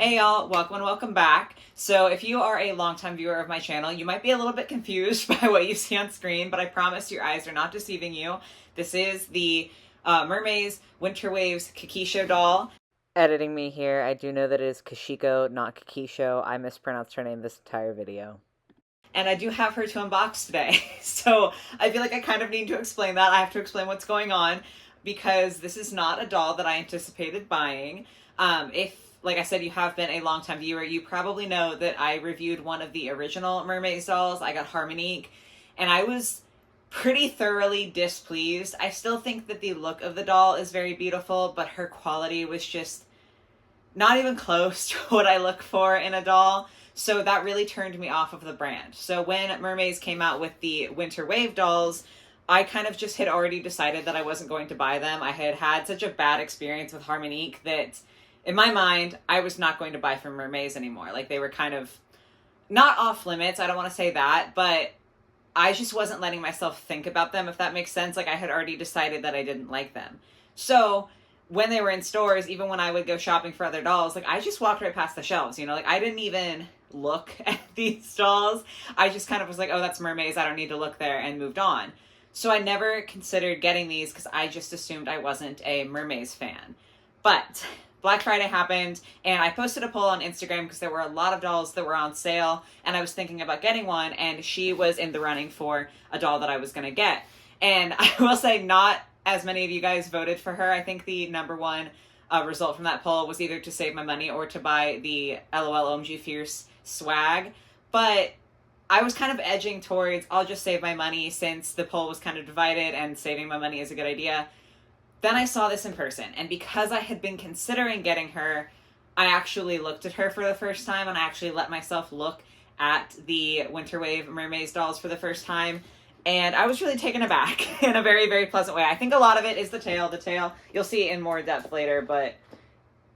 Hey y'all, welcome and welcome back. So if you are a longtime viewer of my channel, you might be a little bit confused by what you see on screen, but I promise your eyes are not deceiving you. This is the Mermaze Winter Waves Kikisho doll. Editing me here, I do know that it is Kishiko, not Kikisho. I mispronounced her name this entire video. And I do have her to unbox today. So I feel like I kind of need to explain that. I have to explain what's going on because this is not a doll that I anticipated buying. If, like I said, you have been a longtime viewer, you probably know that I reviewed one of the original Mermaze dolls. I got Harmonique, and I was pretty thoroughly displeased. I still think that the look of the doll is very beautiful, but her quality was just not even close to what I look for in a doll. So that really turned me off of the brand. So when Mermaze came out with the Winter Wave dolls, I kind of just had already decided that I wasn't going to buy them. I had had such a bad experience with Harmonique that in my mind, I was not going to buy from Mermaze anymore. Like, they were kind of not off limits. I don't want to say that, but I just wasn't letting myself think about them, if that makes sense. Like, I had already decided that I didn't like them. So when they were in stores, even when I would go shopping for other dolls, like, I just walked right past the shelves, you know? Like, I didn't even look at these dolls. I just kind of was like, oh, that's Mermaze, I don't need to look there, and moved on. So I never considered getting these because I just assumed I wasn't a Mermaze fan. But Black Friday happened, and I posted a poll on Instagram because there were a lot of dolls that were on sale, and I was thinking about getting one, and she was in the running for a doll that I was going to get. And I will say, not as many of you guys voted for her. I think the number one result from that poll was either to save my money or to buy the LOL OMG Fierce swag. But I was kind of edging towards, I'll just save my money since the poll was kind of divided and saving my money is a good idea. Then I saw this in person, and because I had been considering getting her, I actually looked at her for the first time, and I actually let myself look at the Winter Wave Mermaze dolls for the first time, and I was really taken aback in a very, very pleasant way. I think a lot of it is the tail. The tail, you'll see in more depth later, but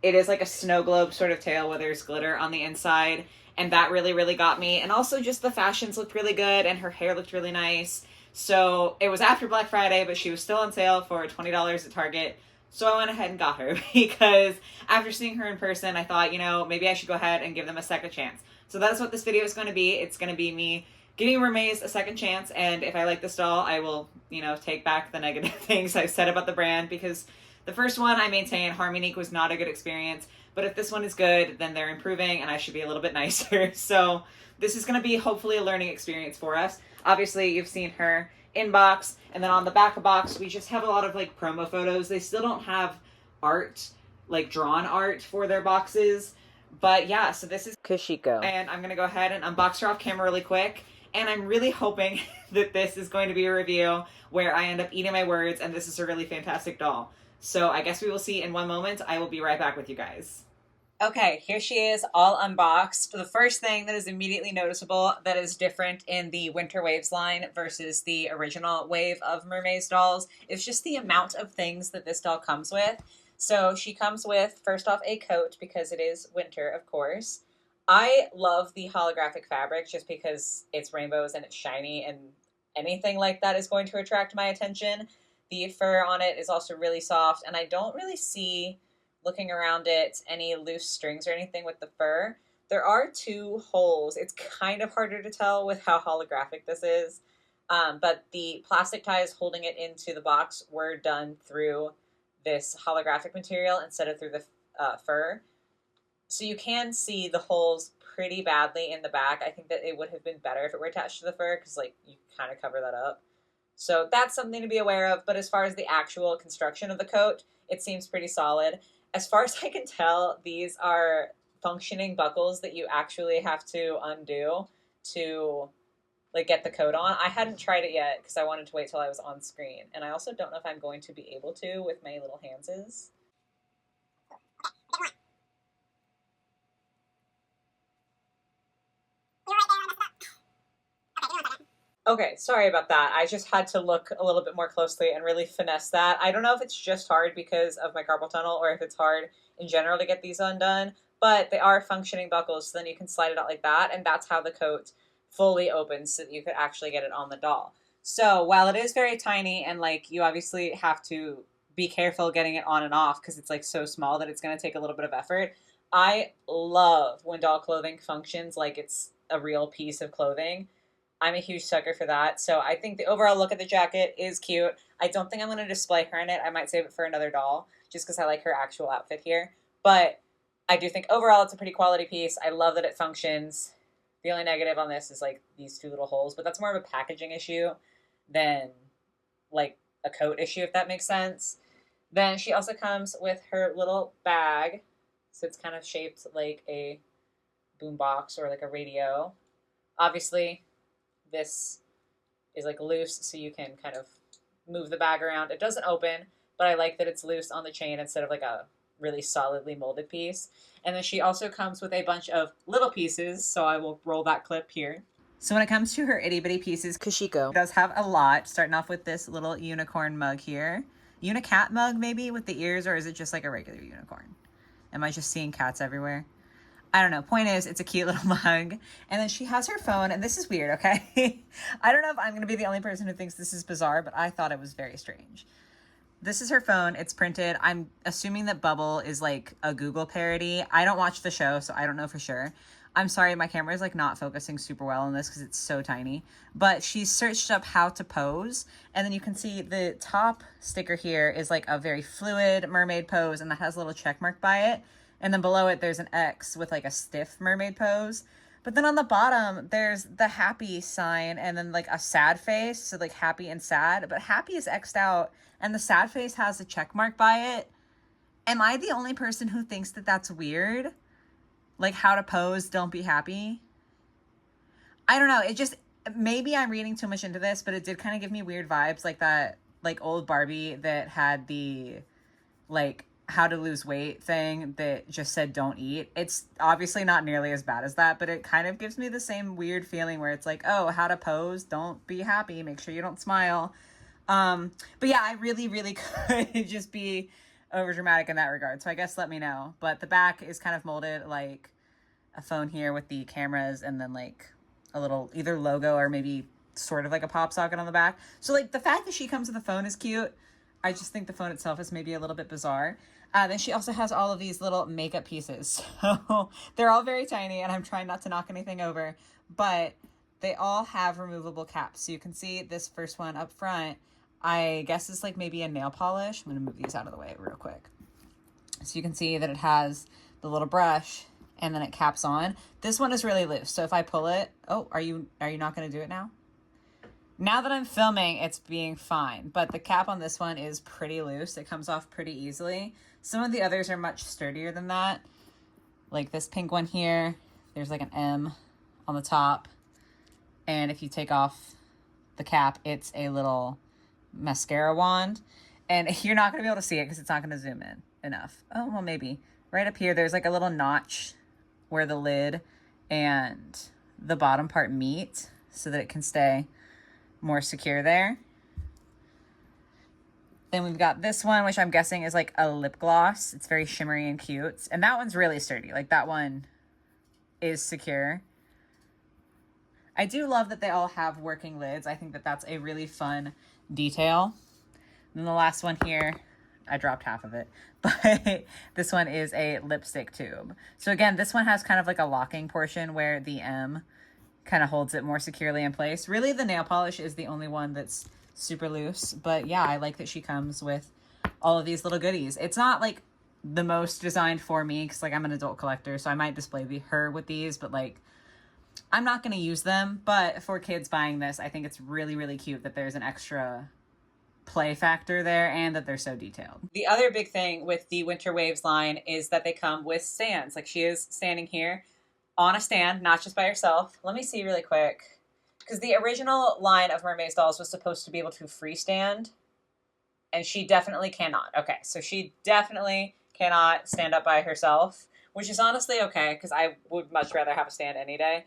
it is like a snow globe sort of tail where there's glitter on the inside, and that really, really got me. And also just the fashions looked really good, and her hair looked really nice. So it was after Black Friday, but she was still on sale for $20 at Target. So I went ahead and got her because after seeing her in person, I thought, you know, maybe I should go ahead and give them a second chance. So that is what this video is going to be. It's going to be me giving Mermaze a second chance. And if I like this doll, I will, you know, take back the negative things I've said about the brand, because the first one, I maintain, Harmonique was not a good experience. But if this one is good, then they're improving and I should be a little bit nicer. So this is going to be hopefully a learning experience for us. Obviously, you've seen her in box, and then on the back of box, we just have a lot of like promo photos. They still don't have art, like drawn art for their boxes. But yeah, so this is Kishiko. And I'm going to go ahead and unbox her off camera really quick. And I'm really hoping that this is going to be a review where I end up eating my words and this is a really fantastic doll. So I guess we will see in one moment. I will be right back with you guys. Okay, here she is, all unboxed. The first thing that is immediately noticeable that is different in the Winter Waves line versus the original wave of Mermaze dolls is just the amount of things that this doll comes with. So she comes with, first off, a coat because it is winter, of course. I love the holographic fabric just because it's rainbows and it's shiny, and anything like that is going to attract my attention. The fur on it is also really soft, and I don't really see, looking around it, any loose strings or anything with the fur. There are two holes. It's kind of harder to tell with how holographic this is, but the plastic ties holding it into the box were done through this holographic material instead of through the fur. So you can see the holes pretty badly in the back. I think that it would have been better if it were attached to the fur because, like, you kind of cover that up. So that's something to be aware of. But as far as the actual construction of the coat, it seems pretty solid. As far as I can tell, these are functioning buckles that you actually have to undo to like get the coat on. I hadn't tried it yet because I wanted to wait till I was on screen. And I also don't know if I'm going to be able to with my little handses. Okay, sorry about that. I just had to look a little bit more closely and really finesse that. I don't know if it's just hard because of my carpal tunnel or if it's hard in general to get these undone, but they are functioning buckles, so then you can slide it out like that, and that's how the coat fully opens so that you could actually get it on the doll. So while it is very tiny and like you obviously have to be careful getting it on and off because it's like so small that it's going to take a little bit of effort, I love when doll clothing functions like it's a real piece of clothing. I'm a huge sucker for that. So I think the overall look of the jacket is cute. I don't think I'm going to display her in it. I might save it for another doll just because I like her actual outfit here. But I do think overall it's a pretty quality piece. I love that it functions. The only negative on this is like these two little holes, but that's more of a packaging issue than like a coat issue, if that makes sense. Then she also comes with her little bag. So it's kind of shaped like a boombox or like a radio. Obviously, this is like loose, so you can kind of move the bag around. It doesn't open, but I like that it's loose on the chain instead of like a really solidly molded piece. And then she also comes with a bunch of little pieces, so I will roll that clip here. So when it comes to her itty bitty pieces, Kishiko does have a lot, starting off with this little unicorn mug here. Unicat mug, maybe, with the ears, or is it just like a regular unicorn? Am I just seeing cats everywhere? I don't know. Point is, it's a cute little mug. And then she has her phone, and this is weird, okay? I don't know if I'm going to be the only person who thinks this is bizarre, but I thought it was very strange. This is her phone. It's printed. I'm assuming that Bubble is like a Google parody. I don't watch the show, so I don't know for sure. I'm sorry, my camera is like not focusing super well on this because it's so tiny. But she searched up how to pose, and then you can see the top sticker here is like a very fluid mermaid pose, and that has a little check mark by it. And then below it, there's an X with like a stiff mermaid pose. But then on the bottom, there's the happy sign and then like a sad face. So like happy and sad. But happy is X'd out and the sad face has a check mark by it. Am I the only person who thinks that that's weird? Like how to pose, don't be happy? I don't know. It just, maybe I'm reading too much into this, but it did kind of give me weird vibes like that, like old Barbie that had the like how to lose weight thing that just said don't eat. It's obviously not nearly as bad as that, but it kind of gives me the same weird feeling where it's like, oh, how to pose, don't be happy, make sure you don't smile. But yeah, I really could just be over dramatic in that regard. So I guess let me know. But the back is kind of molded like a phone here with the cameras and then like a little either logo or maybe sort of like a pop socket on the back. So like the fact that she comes with the phone is cute. I just think the phone itself is maybe a little bit bizarre. Then she also has all of these little makeup pieces. So they're all very tiny and I'm trying not to knock anything over, but they all have removable caps. So you can see this first one up front, I guess it's like maybe a nail polish. I'm going to move these out of the way real quick. So you can see that it has the little brush and then it caps on. This one is really loose. So if I pull it, oh, are you not going to do it now? Now that I'm filming, it's being fine, but the cap on this one is pretty loose. It comes off pretty easily. Some of the others are much sturdier than that. Like this pink one here, there's like an M on the top. And if you take off the cap, it's a little mascara wand. And you're not going to be able to see it because it's not going to zoom in enough. Oh, well, maybe. Right up here, there's like a little notch where the lid and the bottom part meet so that it can stay more secure there. Then we've got this one, which I'm guessing is like a lip gloss. It's very shimmery and cute. And that one's really sturdy. Like that one is secure. I do love that they all have working lids. I think that that's a really fun detail. And then the last one here, I dropped half of it, but this one is a lipstick tube. So again, this one has kind of like a locking portion where the M kind of holds it more securely in place. Really, the nail polish is the only one that's super loose. But yeah, I like that she comes with all of these little goodies. It's not like the most designed for me because like I'm an adult collector, so I might display her with these, but like I'm not going to use them. But for kids buying this, I think it's really cute that there's an extra play factor there and that they're so detailed. The other big thing with the Winter Waves line is that they come with stands. Like she is standing here on a stand, not just by herself. Let me see really quick. Because the original line of Mermaze dolls was supposed to be able to freestand. And she definitely cannot. Okay, so she definitely cannot stand up by herself. Which is honestly okay, because I would much rather have a stand any day.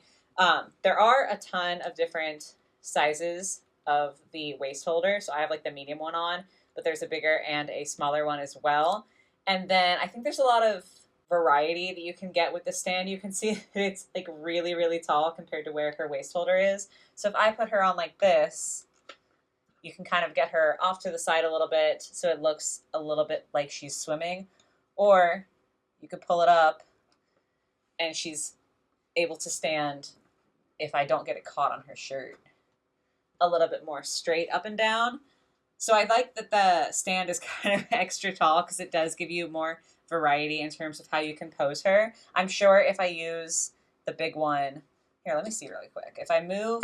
There are a ton of different sizes of the waist holder. So I have like the medium one on. But there's a bigger and a smaller one as well. And then I think there's a lot of variety that you can get with the stand. You can see that it's like really tall compared to where her waist holder is. So if I put her on like this, you can kind of get her off to the side a little bit so it looks a little bit like she's swimming. Or you could pull it up and she's able to stand, if I don't get it caught on her shirt, a little bit more straight up and down. So I like that the stand is kind of extra tall because it does give you more variety in terms of how you can pose her. I'm sure if I use the big one, here, let me see really quick. If I move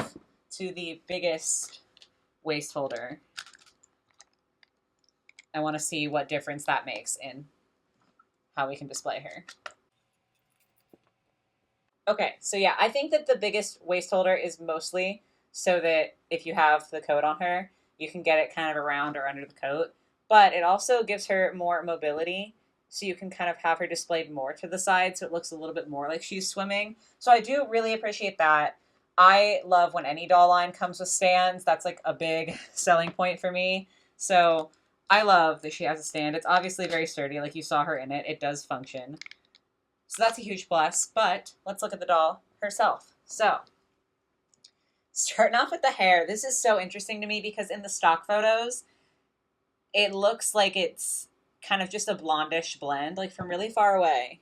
to the biggest waist holder, I want to see what difference that makes in how we can display her. Okay, so yeah, I think that the biggest waist holder is mostly so that if you have the coat on her, you can get it kind of around or under the coat. But it also gives her more mobility, so you can kind of have her displayed more to the side, so it looks a little bit more like she's swimming. So I do really appreciate that. I love when any doll line comes with stands. That's like a big selling point for me. So I love that she has a stand. It's obviously very sturdy, like you saw her in it. It does function. So that's a huge plus, but let's look at the doll herself. So, starting off with the hair, this is so interesting to me because in the stock photos, it looks like it's kind of just a blondish blend, like from really far away.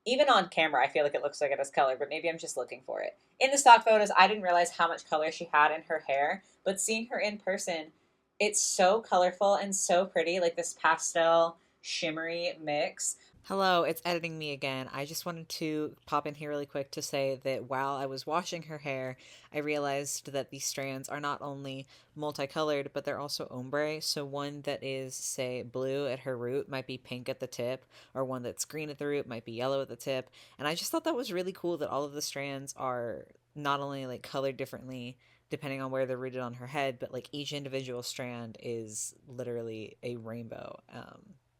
Even on camera, I feel like it looks like it has color, but maybe I'm just looking for it. In the stock photos, I didn't realize how much color she had in her hair, but seeing her in person, it's so colorful and so pretty, like this pastel, shimmery mix. Hello, it's editing me again. I just wanted to pop in here really quick to say that while I was washing her hair, I realized that these strands are not only multicolored, but they're also ombre. So one that is, say, blue at her root might be pink at the tip, or one that's green at the root might be yellow at the tip. And I just thought that was really cool that all of the strands are not only like colored differently depending on where they're rooted on her head, but like each individual strand is literally a rainbow.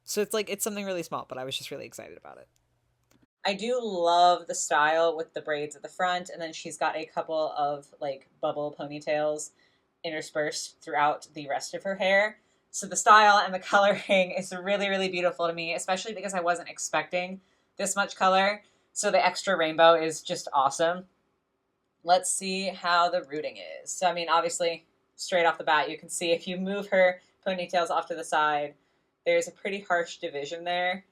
So it's like it's something really small, but I was just really excited about it. I do love the style with the braids at the front, and then she's got a couple of like bubble ponytails interspersed throughout the rest of her hair. So the style and the coloring is really, really beautiful to me, especially because I wasn't expecting this much color. So the extra rainbow is just awesome. Let's see how the rooting is. So, I mean, obviously, straight off the bat, you can see if you move her ponytails off to the side, there's a pretty harsh division there.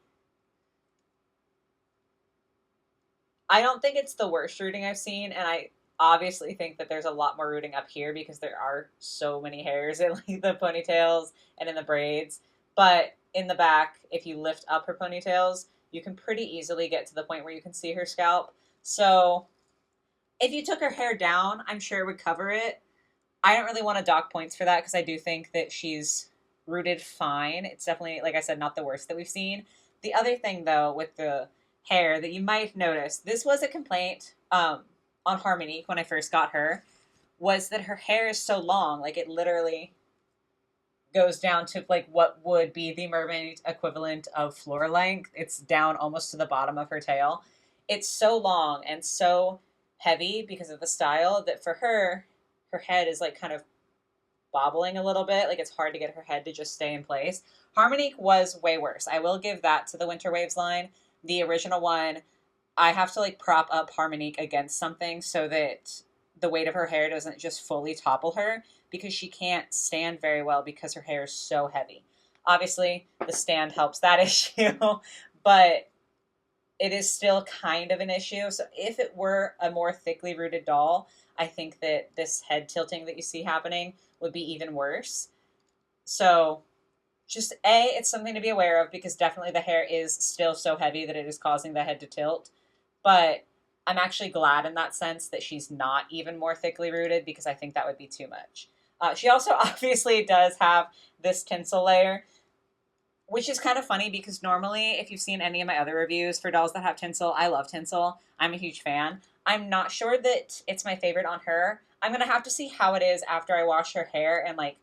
I don't think it's the worst rooting I've seen, and I obviously think that there's a lot more rooting up here because there are so many hairs in like the ponytails and in the braids. But in the back, if you lift up her ponytails, you can pretty easily get to the point where you can see her scalp. So if you took her hair down, I'm sure it would cover it. I don't really want to dock points for that because I do think that she's rooted fine. It's definitely, like I said, not the worst that we've seen. The other thing, though, with the hair that you might notice, this was a complaint on Harmonique when I first got her, was that her hair is so long. Like, it literally goes down to, like, what would be the mermaid equivalent of floor length. It's down almost to the bottom of her tail. It's so long and so heavy because of the style that for her, her head is, like, kind of bobbling a little bit. Like, it's hard to get her head to just stay in place. Harmonique was way worse. I will give that to the Winter Waves line. The original one, I have to like prop up Harmonique against something so that the weight of her hair doesn't just fully topple her because she can't stand very well because her hair is so heavy. Obviously, the stand helps that issue, but it is still kind of an issue. So if it were a more thickly rooted doll, I think that this head tilting that you see happening would be even worse. So just it's something to be aware of because definitely the hair is still so heavy that it is causing the head to tilt. But I'm actually glad in that sense that she's not even more thickly rooted because I think that would be too much. She also obviously does have this tinsel layer, which is kind of funny because normally if you've seen any of my other reviews for dolls that have tinsel, I love tinsel. I'm a huge fan. I'm not sure that it's my favorite on her. I'm going to have to see how it is after I wash her hair and like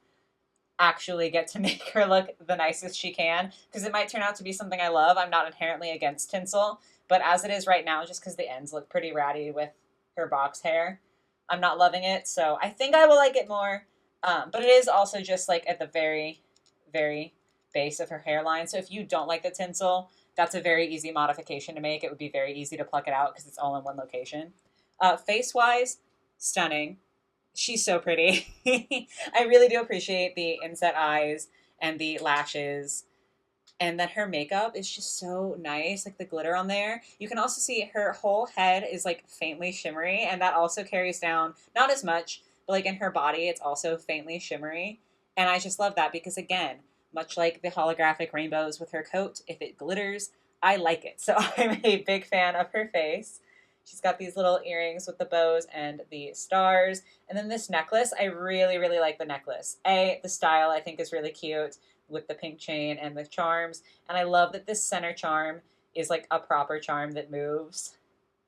actually get to make her look the nicest she can because it might turn out to be something I love. I'm not inherently against tinsel, but as it is right now, just because the ends look pretty ratty with her box hair, I'm not loving it. So I think I will like it more. But it is also just like at the very, very base of her hairline. So if you don't like the tinsel, that's a very easy modification to make. It would be very easy to pluck it out because it's all in one location. Face-wise, stunning. She's so pretty. I really do appreciate the inset eyes and the lashes. And then her makeup is just so nice, like the glitter on there. You can also see her whole head is like faintly shimmery, and that also carries down, not as much, but like in her body, it's also faintly shimmery. And I just love that because, again, much like the holographic rainbows with her coat, if it glitters, I like it. So I'm a big fan of her face. She's got these little earrings with the bows and the stars. And then this necklace, I really, really like the necklace. The style I think is really cute with the pink chain and the charms. And I love that this center charm is like a proper charm that moves.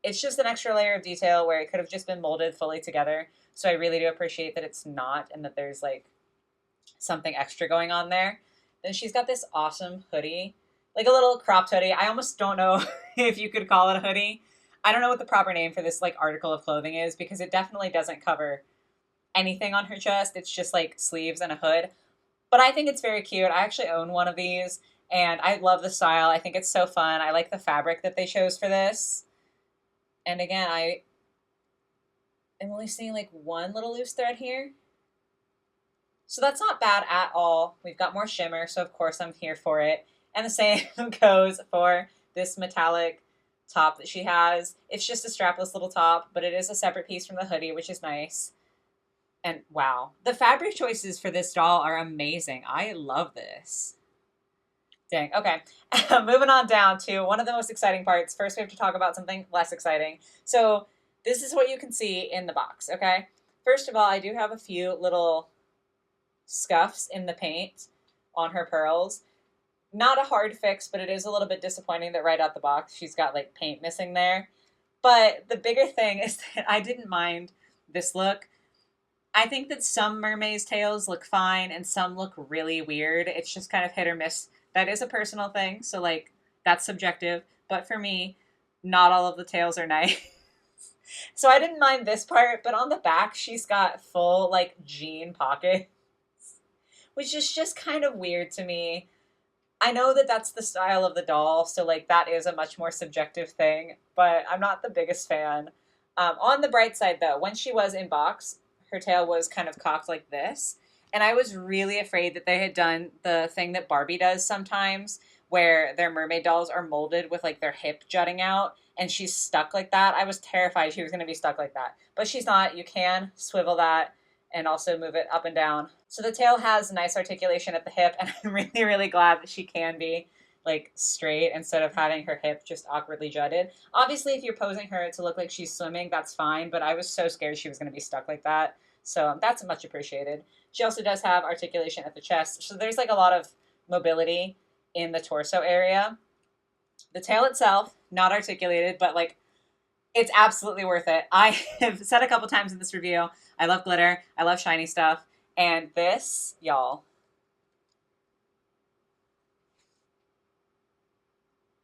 It's just an extra layer of detail where it could have just been molded fully together. So I really do appreciate that it's not and that there's like something extra going on there. Then she's got this awesome hoodie, like a little cropped hoodie. I almost don't know if you could call it a hoodie. I don't know what the proper name for this like article of clothing is because it definitely doesn't cover anything on her chest. It's just like sleeves and a hood. But I think it's very cute. I actually own one of these and I love the style. I think it's so fun. I like the fabric that they chose for this. And again, I am only seeing like one little loose thread here. So that's not bad at all. We've got more shimmer, so of course I'm here for it. And the same goes for this metallic top that she has. It's just a strapless little top, but it is a separate piece from the hoodie, which is nice. And wow, the fabric choices for this doll are amazing. I love this. Dang, okay. Moving on down to one of the most exciting parts. First, we have to talk about something less exciting. So this is what you can see in the box, okay? First of all, I do have a few little scuffs in the paint on her pearls. Not a hard fix, but it is a little bit disappointing that right out the box she's got like paint missing there. But the bigger thing is that I didn't mind this look. I think that some mermaid tails look fine and some look really weird. It's just kind of hit or miss. That is a personal thing, so like that's subjective. But for me, not all of the tails are nice. So I didn't mind this part, but on the back she's got full like jean pockets, which is just kind of weird to me. I know that that's the style of the doll, so like that is a much more subjective thing, but I'm not the biggest fan. On the bright side, though, when she was in box, her tail was kind of cocked like this, and I was really afraid that they had done the thing that Barbie does sometimes, where their mermaid dolls are molded with like their hip jutting out, and she's stuck like that. I was terrified she was going to be stuck like that, but she's not. You can swivel that and also move it up and down. So the tail has nice articulation at the hip, and I'm really, really glad that she can be like straight instead of having her hip just awkwardly jutted. Obviously, if you're posing her to look like she's swimming, that's fine, but I was so scared she was going to be stuck like that. So that's much appreciated. She also does have articulation at the chest, so there's like a lot of mobility in the torso area. The tail itself, not articulated, but like it's absolutely worth it. I have said a couple times in this review, I love glitter, I love shiny stuff, and this, y'all,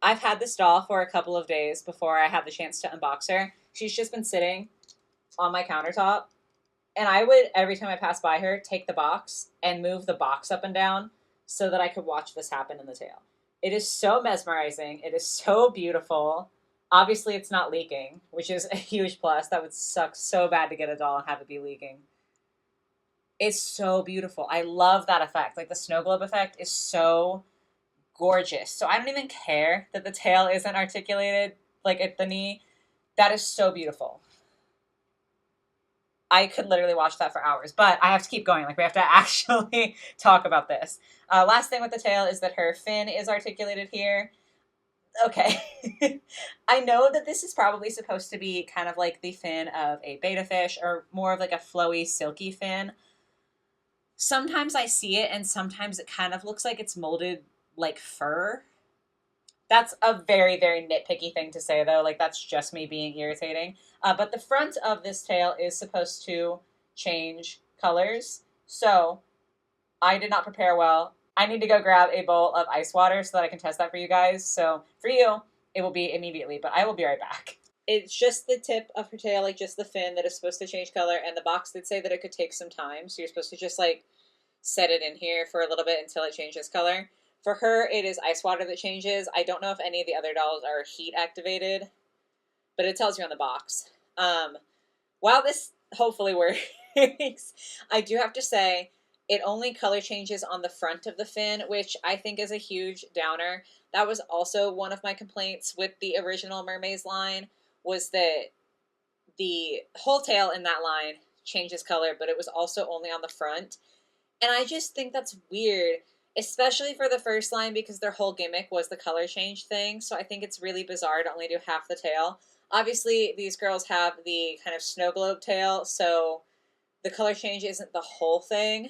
I've had this doll for a couple of days before I had the chance to unbox her. She's just been sitting on my countertop, and I would, every time I pass by her, take the box and move the box up and down so that I could watch this happen in the tail. It is so mesmerizing. It is so beautiful. Obviously, it's not leaking, which is a huge plus. That would suck so bad to get a doll and have it be leaking. It's so beautiful. I love that effect. Like the snow globe effect is so gorgeous. So I don't even care that the tail isn't articulated like at the knee. That is so beautiful. I could literally watch that for hours, but I have to keep going. Like we have to actually talk about this. Last thing with the tail is that her fin is articulated here. Okay. I know that this is probably supposed to be kind of like the fin of a betta fish or more of like a flowy, silky fin. Sometimes I see it and sometimes it kind of looks like it's molded like fur. That's a very, very nitpicky thing to say, though. Like, that's just me being irritating. But the front of this tail is supposed to change colors. So I did not prepare well. I need to go grab a bowl of ice water so that I can test that for you guys. So for you, it will be immediately, but I will be right back. It's just the tip of her tail, like just the fin that is supposed to change color. And the box did say that it could take some time. So you're supposed to just like set it in here for a little bit until it changes color. For her, it is ice water that changes. I don't know if any of the other dolls are heat activated, but it tells you on the box. While this hopefully works, I do have to say It only color changes on the front of the fin, which I think is a huge downer. That was also one of my complaints with the original Mermaze line, was that the whole tail in that line changes color, but it was also only on the front. And I just think that's weird, especially for the first line, because their whole gimmick was the color change thing. So I think it's really bizarre to only do half the tail. Obviously, these girls have the kind of snow globe tail, so the color change isn't the whole thing.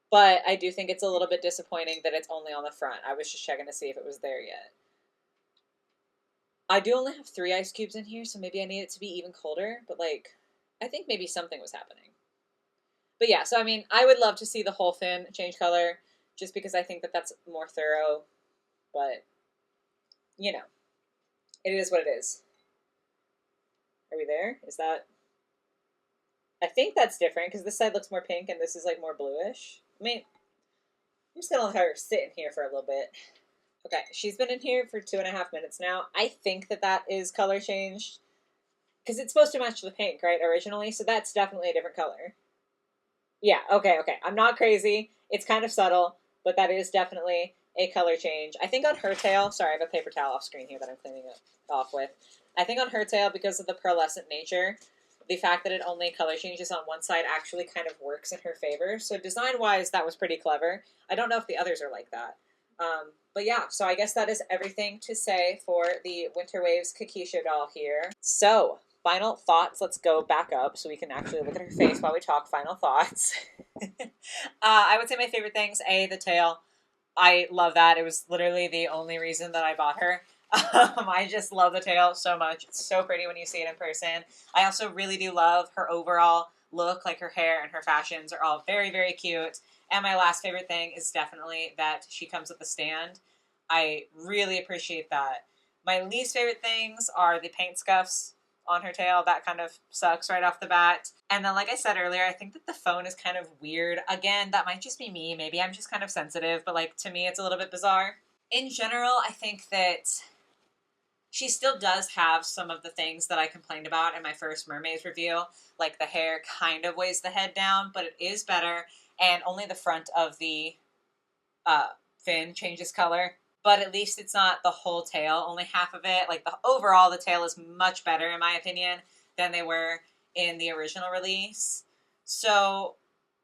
But I do think it's a little bit disappointing that it's only on the front. I was just checking to see if it was there yet. I do only have 3 ice cubes in here, so maybe I need it to be even colder. But, like, I think maybe something was happening. But yeah, so I mean, I would love to see the whole fin change color, just because I think that that's more thorough. But, you know, it is what it is. Are we there? Is that... I think that's different, because this side looks more pink and this is, like, more bluish. I mean, I'm just going to let her sit in here for a little bit. Okay, she's been in here for 2.5 minutes now. I think that that is color changed, because it's supposed to match the pink, right, originally? So that's definitely a different color. Yeah, okay. I'm not crazy. It's kind of subtle, but that is definitely a color change. I think on her tail, sorry, I have a paper towel off screen here that I'm cleaning it off with. I think on her tail, because of the pearlescent nature, the fact that it only color changes on one side actually kind of works in her favor. So design-wise, that was pretty clever. I don't know if the others are like that. But yeah, so I guess that is everything to say for the Winter Waves Kikisho doll here. So, final thoughts. Let's go back up so we can actually look at her face while we talk final thoughts. I would say my favorite things, the tail. I love that. It was literally the only reason that I bought her. I just love the tail so much. It's so pretty when you see it in person. I also really do love her overall look, like her hair and her fashions are all very, very cute. And my last favorite thing is definitely that she comes with a stand. I really appreciate that. My least favorite things are the paint scuffs on her tail. That kind of sucks right off the bat. And then, like I said earlier, I think that the phone is kind of weird. Again, that might just be me. Maybe I'm just kind of sensitive, but like to me, it's a little bit bizarre. In general, I think that she still does have some of the things that I complained about in my first Mermaze review. Like the hair kind of weighs the head down, but it is better. And only the front of the fin changes color. But at least it's not the whole tail, only half of it. Like overall, the tail is much better, in my opinion, than they were in the original release. So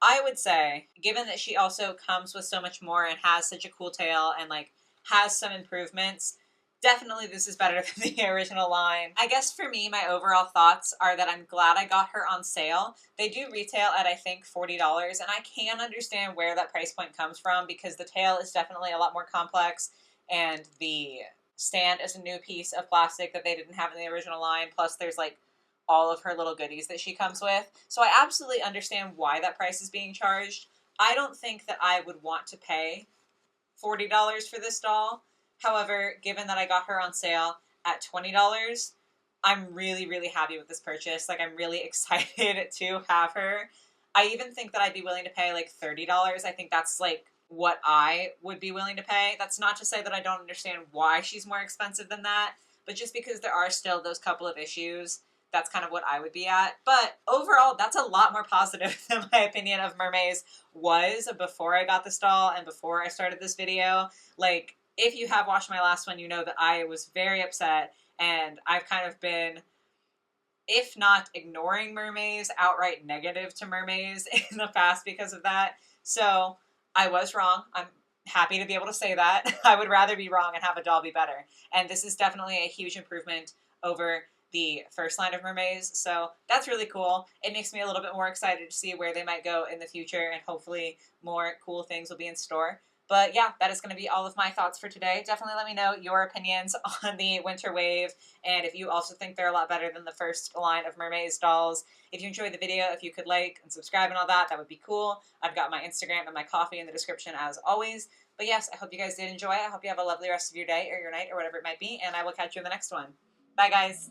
I would say, given that she also comes with so much more and has such a cool tail and like has some improvements, definitely this is better than the original line. I guess for me, my overall thoughts are that I'm glad I got her on sale. They do retail at, I think, $40, and I can understand where that price point comes from because the tail is definitely a lot more complex, and the stand is a new piece of plastic that they didn't have in the original line, plus there's like all of her little goodies that she comes with. So I absolutely understand why that price is being charged. I don't think that I would want to pay $40 for this doll. However, given that I got her on sale at $20, I'm really, really happy with this purchase. Like, I'm really excited to have her. I even think that I'd be willing to pay like $30. I think that's like what I would be willing to pay. That's not to say that I don't understand why she's more expensive than that, but just because there are still those couple of issues, that's kind of what I would be at. But overall, that's a lot more positive than my opinion of Mermaze was before I got this doll and before I started this video. Like, if you have watched my last one, you know that I was very upset, and I've kind of been, if not ignoring Mermaze, outright negative to Mermaze in the past because of that. So I was wrong. I'm happy to be able to say that. I would rather be wrong and have a doll be better. And this is definitely a huge improvement over the first line of Mermaze. So that's really cool. It makes me a little bit more excited to see where they might go in the future, and hopefully more cool things will be in store. But yeah, that is going to be all of my thoughts for today. Definitely let me know your opinions on the Winter Wave, and if you also think they're a lot better than the first line of Mermaze dolls. If you enjoyed the video, if you could like and subscribe and all that, that would be cool. I've got my Instagram and my coffee in the description as always. But yes, I hope you guys did enjoy it. I hope you have a lovely rest of your day or your night or whatever it might be, and I will catch you in the next one. Bye, guys.